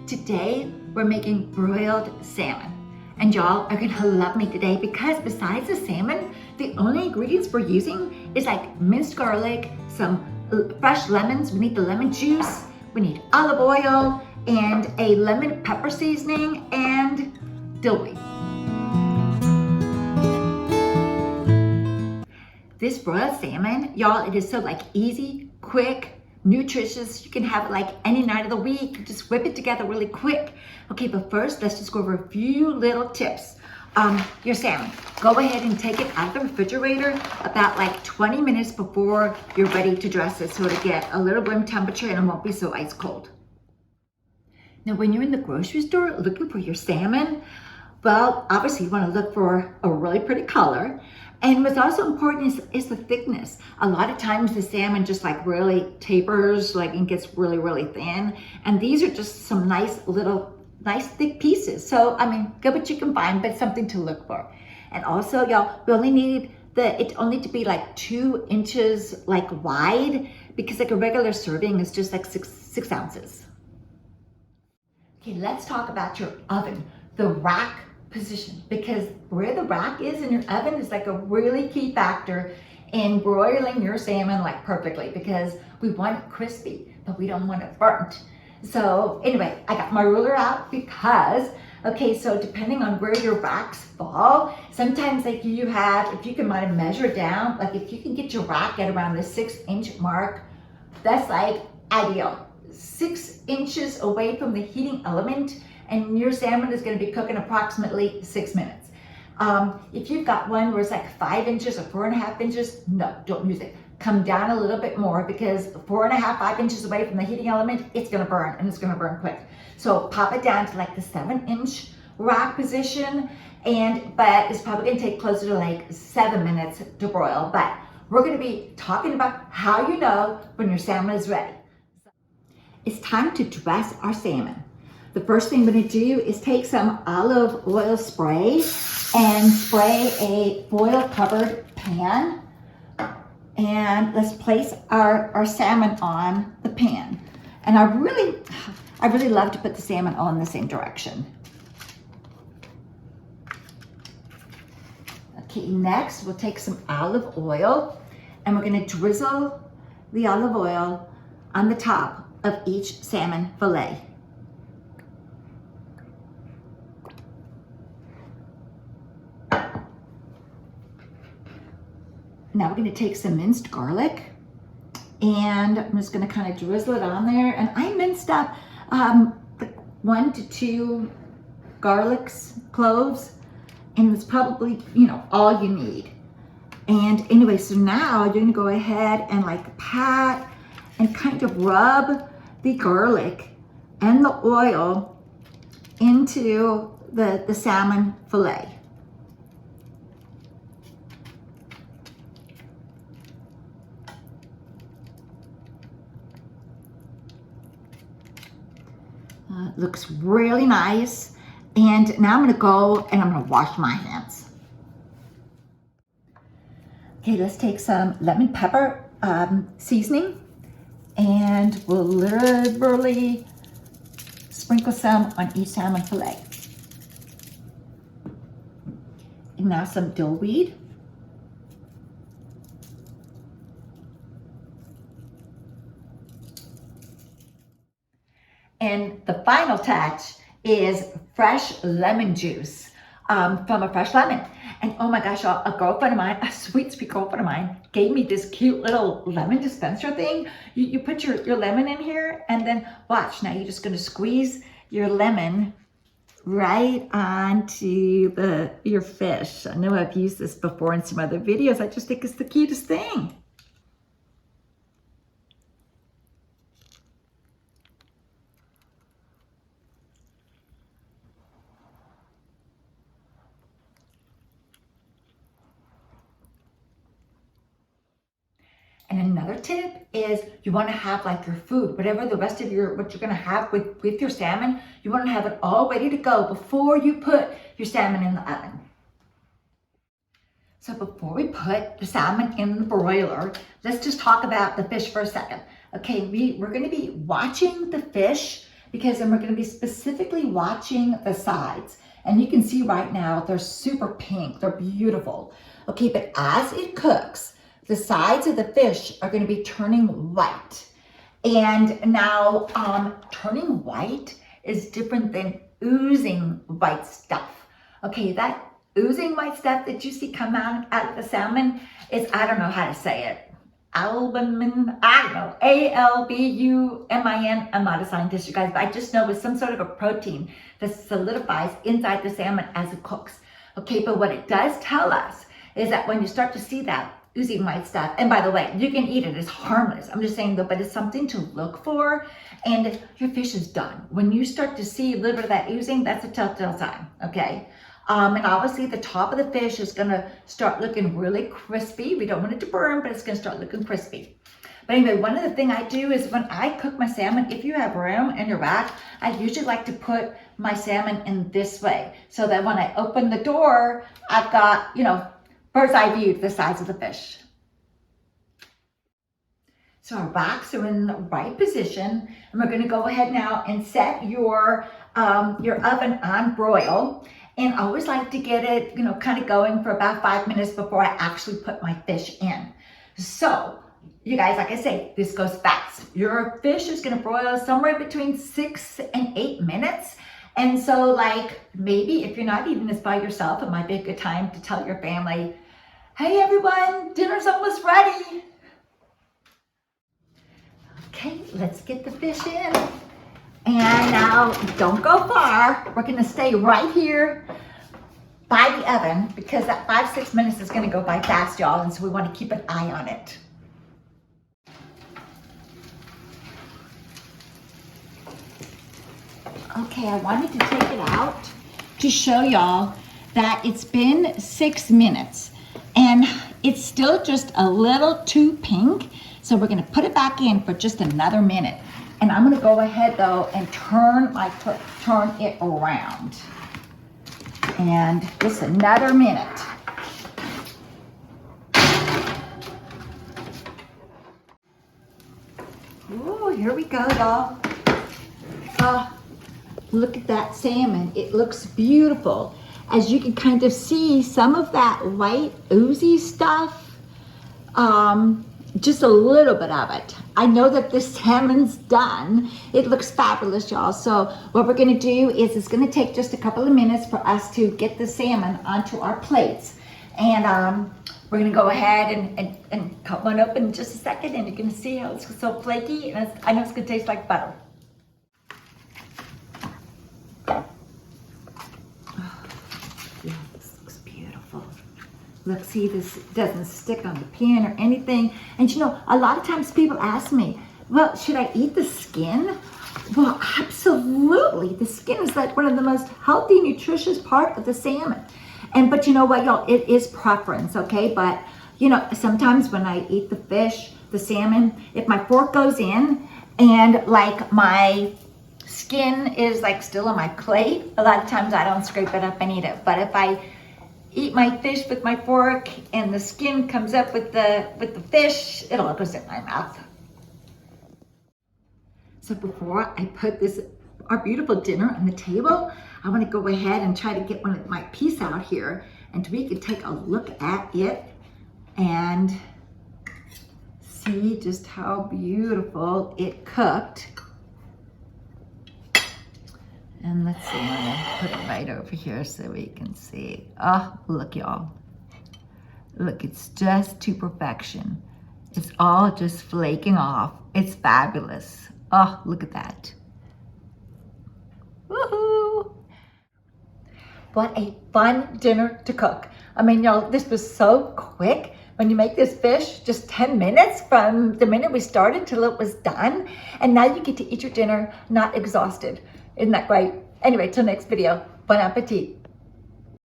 Today, we're making broiled salmon. And y'all are gonna love me today because besides the salmon, the only ingredients we're using is like minced garlic, some fresh lemons, we need the lemon juice, we need olive oil, and a lemon pepper seasoning, and dill weed. This broiled salmon, y'all, it is so like easy, quick, nutritious. You can have it like any night of the week. Just whip it together really quick. Okay, but first, let's just go over a few little tips. Your salmon, go ahead and take it out of the refrigerator about like 20 minutes before you're ready to dress it so it'll get a little room temperature and it won't be so ice cold. Now, when you're in the grocery store looking for your salmon, well, obviously you want to look for a really pretty color. And what's also important is the thickness. A lot of times the salmon just like really tapers like and gets really, really thin. And these are just some nice thick pieces. So, I mean, get what you can find, but something to look for. And also, y'all, we only need it only to be like 2 inches like wide because like a regular serving is just like six ounces. Okay, let's talk about your oven, the rack position, because where the rack is in your oven is like a really key factor in broiling your salmon like perfectly, because we want it crispy, but we don't want it burnt. So anyway, I got my ruler out because, okay, so depending on where your racks fall, sometimes like if you can kind of measure down, like if you can get your rack at around the 6-inch mark, that's like ideal. 6 inches away from the heating element, and your salmon is going to be cooking approximately 6 minutes. If you've got one where it's like 5 inches or 4.5 inches, no, don't use it. Come down a little bit more, because 4.5, 5 inches away from the heating element, it's going to burn, and it's going to burn quick. So pop it down to like the 7-inch rack position, but it's probably going to take closer to like 7 minutes to broil. But we're going to be talking about how you know when your salmon is ready. It's time to dress our salmon. The first thing we're going to do is take some olive oil spray and spray a foil covered pan. And let's place our salmon on the pan. And I really love to put the salmon all in the same direction. Okay, next we'll take some olive oil and we're going to drizzle the olive oil on the top of each salmon fillet. Now we're going to take some minced garlic, and I'm just going to kind of drizzle it on there. And I minced up like 1 to 2 cloves, and it's probably, all you need. And anyway, so now you're going to go ahead and like pat and kind of rub the garlic and the oil into the salmon fillet. Looks really nice. And now I'm going to go and I'm going to wash my hands. Okay, let's take some lemon pepper seasoning, and we'll liberally sprinkle some on each salmon fillet. And now some dill weed. And the final touch is fresh lemon juice from a fresh lemon. And oh my gosh, a girlfriend of mine, a sweet girlfriend of mine, gave me this cute little lemon dispenser thing. You put your lemon in here, and then watch. Now you're just going to squeeze your lemon right onto your fish. I know I've used this before in some other videos. I just think it's the cutest thing. And another tip is you want to have like your food, whatever the rest of what you're going to have with your salmon, you want to have it all ready to go before you put your salmon in the oven. So before we put the salmon in the broiler, let's just talk about the fish for a second. Okay, we're going to be watching the fish because then we're going to be specifically watching the sides. And you can see right now, they're super pink. They're beautiful. Okay, but as it cooks, the sides of the fish are going to be turning white. And now turning white is different than oozing white stuff. Okay, that oozing white stuff that you see come out of the salmon is, I don't know how to say it. Albumin, I don't know, Albumin. I'm not a scientist, you guys, but I just know it's some sort of a protein that solidifies inside the salmon as it cooks. Okay, but what it does tell us is that when you start to see that oozing white stuff, and by the way, you can eat it, it's harmless. I'm just saying though, but it's something to look for, and your fish is done. When you start to see a little bit of that oozing, that's a telltale sign, okay? And obviously the top of the fish is gonna start looking really crispy. We don't want it to burn, but it's gonna start looking crispy. But anyway, one of the things I do is when I cook my salmon, if you have room in your rack, I usually like to put my salmon in this way, so that when I open the door, I've got, bird's eye view to the size of the fish. So our racks are in the right position, and we're gonna go ahead now and set your oven on broil. And I always like to get it, kind of going for about 5 minutes before I actually put my fish in. So, you guys, like I say, this goes fast. Your fish is gonna broil somewhere between 6 and 8 minutes. And so like, maybe if you're not eating this by yourself, it might be a good time to tell your family, hey everyone, dinner's almost ready. Okay, let's get the fish in. And now, don't go far. We're gonna stay right here by the oven because that 5-6 minutes is gonna go by fast, y'all, and so we wanna keep an eye on it. Okay, I wanted to take it out to show y'all that it's been 6 minutes and it's still just a little too pink, so we're gonna put it back in for just another minute. And I'm gonna go ahead though and turn it around. And just another minute. Ooh, here we go, y'all. Look at that salmon. It looks beautiful. As you can kind of see, some of that white oozy stuff, just a little bit of it. I know that this salmon's done. It looks fabulous, y'all. So what we're gonna do is it's gonna take just a couple of minutes for us to get the salmon onto our plates. And we're gonna go ahead and cut one open in just a second, and you're gonna see how it's so flaky, and I know it's gonna taste like butter. Yeah, this looks beautiful. Look, see, this doesn't stick on the pan or anything. And a lot of times people ask me, well, should I eat the skin? Well, absolutely. The skin is like one of the most healthy, nutritious part of the salmon. But you know what, y'all, it is preference, okay? But, sometimes when I eat the fish, the salmon, if my fork goes in and like my skin is like still on my plate, a lot of times I don't scrape it up and eat it. But if I eat my fish with my fork and the skin comes up with the fish, it all goes in my mouth. So before I put our beautiful dinner on the table, I want to go ahead and try to get one of my piece out here, and we can take a look at it and see just how beautiful it cooked. And let's see, I'm gonna put it right over here so we can see. Oh, look, y'all. Look, it's just to perfection. It's all just flaking off. It's fabulous. Oh, look at that. Woohoo! What a fun dinner to cook. I mean, y'all, this was so quick. When you make this fish, just 10 minutes from the minute we started till it was done. And now you get to eat your dinner not exhausted. Isn't that great? Anyway, till next video, bon appetit.